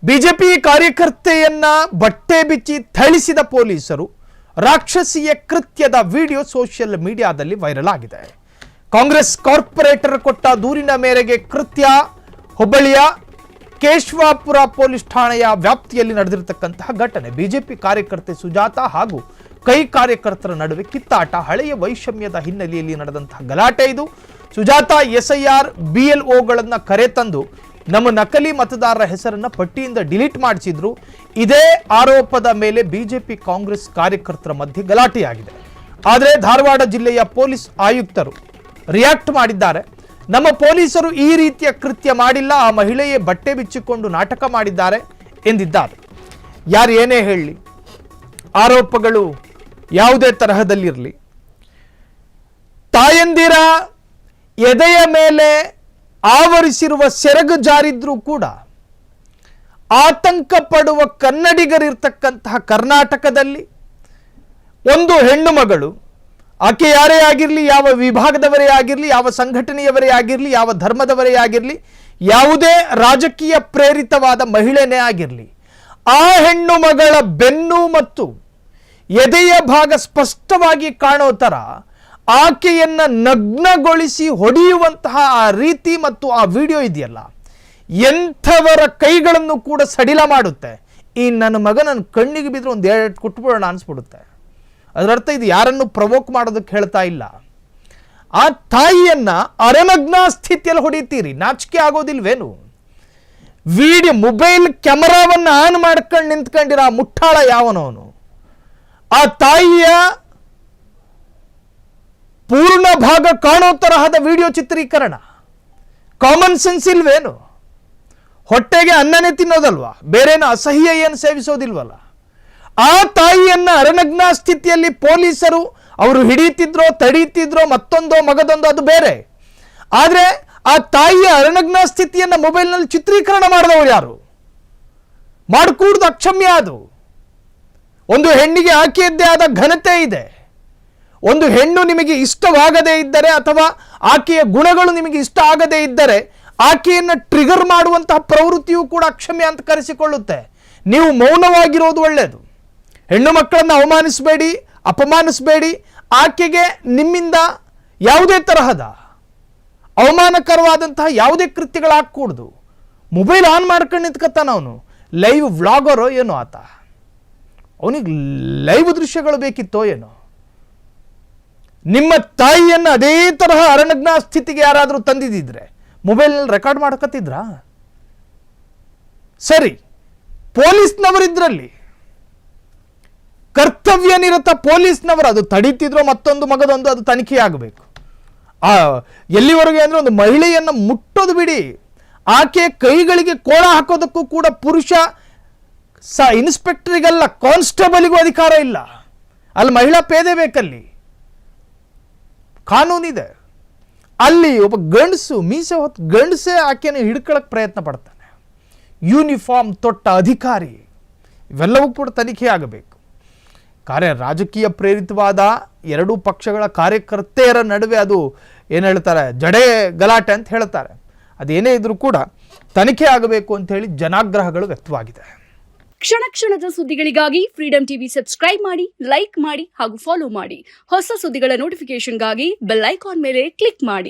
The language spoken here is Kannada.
ಬಿಜೆಪಿ ಕಾರ್ಯಕರ್ತೆಯನ್ನ ಬಟ್ಟೆ ಬಿಚ್ಚಿ ಥಳಿಸಿದ ಪೊಲೀಸರು ರಾಕ್ಷಸಿಯ ಕೃತ್ಯದ ವಿಡಿಯೋ ಸೋಷಿಯಲ್ ಮೀಡಿಯಾದಲ್ಲಿ ವೈರಲ್ ಆಗಿದೆ. ಕಾಂಗ್ರೆಸ್ ಕಾರ್ಪೊರೇಟರ್ ಕೊಟ್ಟ ದೂರಿನ ಮೇರೆಗೆ ಕೃತ್ಯ ಹುಬ್ಬಳ್ಳಿಯ ಕೇಶವಾಪುರ ಪೊಲೀಸ್ ಠಾಣೆಯ ವ್ಯಾಪ್ತಿಯಲ್ಲಿ ನಡೆದಿರತಕ್ಕಂತಹ ಘಟನೆ. ಬಿಜೆಪಿ ಕಾರ್ಯಕರ್ತೆ ಸುಜಾತಾ ಹಾಗೂ ಕೈ ಕಾರ್ಯಕರ್ತರ ನಡುವೆ ಕಿತ್ತಾಟ, ಹಳೆಯ ವೈಷಮ್ಯದ ಹಿನ್ನೆಲೆಯಲ್ಲಿ ನಡೆದಂತಹ ಗಲಾಟೆ ಇದು. ಸುಜಾತಾ SIR BLOಗಳನ್ನ ಕರೆತಂದು ನಮ್ಮ ನಕಲಿ ಮತದಾರರ ಹೆಸರನ್ನ ಪಟ್ಟಿಯಿಂದ ಡಿಲೀಟ್ ಮಾಡಿಸಿದ್ರು. ಇದೇ ಆರೋಪದ ಮೇಲೆ ಬಿಜೆಪಿ ಕಾಂಗ್ರೆಸ್ ಕಾರ್ಯಕರ್ತರ ಮಧ್ಯೆ ಗಲಾಟೆಯಾಗಿದೆ. ಆದರೆ ಧಾರವಾಡ ಜಿಲ್ಲೆಯ ಪೊಲೀಸ್ ಆಯುಕ್ತರು ರಿಯಾಕ್ಟ್ ಮಾಡಿದ್ದಾರೆ. ನಮ್ಮ ಪೊಲೀಸರು ಈ ರೀತಿಯ ಕೃತ್ಯ ಮಾಡಿಲ್ಲ, ಆ ಮಹಿಳೆಯೇ ಬಟ್ಟೆ ಬಿಚ್ಚಿಕೊಂಡು ನಾಟಕ ಮಾಡಿದ್ದಾರೆ ಎಂದಿದ್ದಾರೆ. ಯಾರು ಏನೇ ಹೇಳಲಿ, ಆರೋಪಗಳು ಯಾವುದೇ ತರಹದಲ್ಲಿರಲಿ, ತಾಯಂದಿರ ಎದೆಯ ಮೇಲೆ ಆವರಿಸಿರುವ ಸೆರಗು ಜಾರಿದ್ರೂ ಕೂಡ ಆತಂಕ ಪಡುವ ಕನ್ನಡಿಗರಿರ್ತಕ್ಕಂತಹ ಕರ್ನಾಟಕದಲ್ಲಿ ಒಂದು ಹೆಣ್ಣು ಮಗಳು, ಆಕೆ ಯಾರೇ ಆಗಿರಲಿ, ಯಾವ ವಿಭಾಗದವರೇ ಆಗಿರಲಿ, ಯಾವ ಸಂಘಟನೆಯವರೇ ಆಗಿರಲಿ, ಯಾವ ಧರ್ಮದವರೇ ಆಗಿರಲಿ, ಯಾವುದೇ ರಾಜಕೀಯ ಪ್ರೇರಿತವಾದ ಮಹಿಳೆನೇ ಆಗಿರಲಿ, ಆ ಹೆಣ್ಣು ಮಗಳ ಬೆನ್ನು ಮತ್ತು ಎದೆಯ ಭಾಗ ಸ್ಪಷ್ಟವಾಗಿ ಕಾಣೋ ಥರ ಆಕೆಯನ್ನ ನಗ್ನಗೊಳಿಸಿ ಹೊಡೆಯುವಂತಹ ಆ ರೀತಿ ಮತ್ತು ಆ ವಿಡಿಯೋ ಇದೆಯಲ್ಲ, ಎಂಥವರ ಕೈಗಳನ್ನು ಕೂಡ ಸಡಿಲ ಮಾಡುತ್ತೆ. ಈ ನನ್ನ ಮಗ ನನ್ನ ಕಣ್ಣಿಗೆ ಬಿದ್ದರೆ ಒಂದು ಎರಡು ಕುಟ್ಬಿಡೋಣ ಅನಿಸ್ಬಿಡುತ್ತೆ. ಅದರರ್ಥ ಇದು ಯಾರನ್ನು ಪ್ರವೋಕ್ ಮಾಡೋದಕ್ಕೆ ಹೇಳ್ತಾ ಇಲ್ಲ. ಆ ತಾಯಿಯನ್ನ ಅರೆನಗ್ನ ಸ್ಥಿತಿಯಲ್ಲಿ ಹೊಡಿತೀರಿ, ನಾಚಿಕೆ ಆಗೋದಿಲ್ವೇನು? ವಿಡಿಯೋ ಮೊಬೈಲ್ ಕ್ಯಾಮರಾವನ್ನು ಆನ್ ಮಾಡ್ಕೊಂಡು ನಿಂತ್ಕೊಂಡಿರೋ ಆ ಮುಟ್ಟಾಳ ಯಾವನವನು? ಆ ತಾಯಿಯ ಪೂರ್ಣ ಭಾಗ ಕಾಣೋ ತರಹದ ವಿಡಿಯೋ ಚಿತ್ರೀಕರಣ, ಕಾಮನ್ ಸೆನ್ಸ್ ಇಲ್ವೇನು? ಹೊಟ್ಟೆಗೆ ಅನ್ನನೇ ತಿನ್ನೋದಲ್ವಾ, ಬೇರೇನು ಅಸಹ್ಯ ಏನು ಸೇವಿಸೋದಿಲ್ವಲ್ಲ? ಆ ತಾಯಿಯನ್ನ ಅರೆನಗ್ನ ಸ್ಥಿತಿಯಲ್ಲಿ ಪೊಲೀಸರು ಅವರು ಹಿಡಿಯುತ್ತಿದ್ರೋ ತಡೀತಿದ್ರೋ ಮತ್ತೊಂದೋ ಮಗದೊಂದೋ ಅದು ಬೇರೆ. ಆದರೆ ಆ ತಾಯಿಯ ಅರೆನಗ್ನ ಸ್ಥಿತಿಯನ್ನು ಮೊಬೈಲ್ನಲ್ಲಿ ಚಿತ್ರೀಕರಣ ಮಾಡಿದವರು ಯಾರು? ಮಾಡಿಕೂಡ್ದು ಅಕ್ಷಮ್ಯ. ಅದು ಒಂದು ಹೆಣ್ಣಿಗೆ ಆಕೆಯದ್ದೇ ಆದ ಘನತೆ ಇದೆ. ಒಂದು ಹೆಣ್ಣು ನಿಮಗೆ ಇಷ್ಟವಾಗದೇ ಇದ್ದರೆ ಅಥವಾ ಆಕೆಯ ಗುಣಗಳು ನಿಮಗೆ ಇಷ್ಟ ಆಗದೇ ಇದ್ದರೆ ಆಕೆಯನ್ನು ಟ್ರಿಗರ್ ಮಾಡುವಂತಹ ಪ್ರವೃತ್ತಿಯೂ ಕೂಡ ಅಕ್ಷಮ್ಯ ಅಂತ ಕರೆಸಿಕೊಳ್ಳುತ್ತೆ. ನೀವು ಮೌನವಾಗಿರೋದು ಒಳ್ಳೆಯದು. ಹೆಣ್ಣು ಮಕ್ಕಳನ್ನು ಅವಮಾನಿಸಬೇಡಿ, ಅಪಮಾನಿಸಬೇಡಿ. ಆಕೆಗೆ ನಿಮ್ಮಿಂದ ಯಾವುದೇ ತರಹದ ಅವಮಾನಕರವಾದಂತಹ ಯಾವುದೇ ಕೃತ್ಯಗಳಾಗಕೂಡ್ದು. ಮೊಬೈಲ್ ಆನ್ ಮಾಡ್ಕೊಂಡು ನಿಂತ್ಕೊತಾನ ಅವನು. ಲೈವ್ ವ್ಲಾಗರೋ ಏನೋ ಆತ, ಅವನಿಗೆ ಲೈವ್ ದೃಶ್ಯಗಳು ಬೇಕಿತ್ತೋ ಏನೋ. ನಿಮ್ಮ ತಾಯಿಯನ್ನು ಅದೇ ತರಹ ಅರೆನಗ್ನ ಸ್ಥಿತಿಗೆ ಯಾರಾದರೂ ತಂದಿದ್ದಿದ್ರೆ ಮೊಬೈಲ್ನಲ್ಲಿ ರೆಕಾರ್ಡ್ ಮಾಡ್ಕೊತಿದ್ರಾ? ಸರಿ, ಪೊಲೀಸ್ನವರಿದ್ರಲ್ಲಿ ಕರ್ತವ್ಯ ನಿರತ ಪೊಲೀಸ್ನವರು ಅದು ತಡೀತಿದ್ರೋ ಮತ್ತೊಂದು ಮಗದೊಂದು ಅದು ತನಿಖೆ ಆಗಬೇಕು. ಎಲ್ಲಿವರೆಗೆ ಅಂದರೆ ಒಂದು ಮಹಿಳೆಯನ್ನು ಮುಟ್ಟೋದು ಬಿಡಿ, ಆಕೆ ಕೈಗಳಿಗೆ ಕೋಳ ಹಾಕೋದಕ್ಕೂ ಕೂಡ ಪುರುಷ ಇನ್ಸ್ಪೆಕ್ಟರಿಗಲ್ಲ, ಕಾನ್ಸ್ಟೇಬಲ್ಗೂ ಅಧಿಕಾರ ಇಲ್ಲ. ಅಲ್ಲಿ ಮಹಿಳಾ ಪೇದೆ ಬೇಕಲ್ಲಿ, ಕಾನೂನಿದೆ. ಅಲ್ಲಿ ಒಬ್ಬ ಗಂಡಸು ಮೀಸೆ ಹೊತ್ತು ಗಂಡಸೇ ಆಕೆಯನ್ನು ಹಿಡ್ಕೊಳ್ಳೋಕೆ ಪ್ರಯತ್ನ ಪಡ್ತಾನೆ. ಯೂನಿಫಾರ್ಮ್ ತೊಟ್ಟ ಅಧಿಕಾರಿ, ಇವೆಲ್ಲವೂ ಕೂಡ ತನಿಖೆ ಆಗಬೇಕು. ರಾಜಕೀಯ ಪ್ರೇರಿತವಾದ ಎರಡೂ ಪಕ್ಷಗಳ ಕಾರ್ಯಕರ್ತೆಯರ ನಡುವೆ ಅದು ಏನು ಹೇಳ್ತಾರೆ, ಜಡೆ ಗಲಾಟೆ ಅಂತ ಹೇಳ್ತಾರೆ. ಅದೇನೇ ಇದ್ರೂ ಕೂಡ ತನಿಖೆ ಆಗಬೇಕು ಅಂತ ಹೇಳಿ ಜನಾಗ್ರಹಗಳು ವ್ಯಕ್ತವಾಗಿದೆ. ಕ್ಷಣ ಕ್ಷಣದ ಸುದ್ದಿಗಳಿಗಾಗಿ ಫ್ರೀಡಂ ಟಿವಿ ಸಬ್ಸ್ಕ್ರೈಬ್ ಮಾಡಿ, ಲೈಕ್ ಮಾಡಿ ಹಾಗೂ ಫಾಲೋ ಮಾಡಿ. ಹೊಸ ಸುದ್ದಿಗಳ ನೋಟಿಫಿಕೇಶನ್ಗಾಗಿ ಬೆಲ್ ಐಕಾನ್ ಮೇಲೆ ಕ್ಲಿಕ್ ಮಾಡಿ.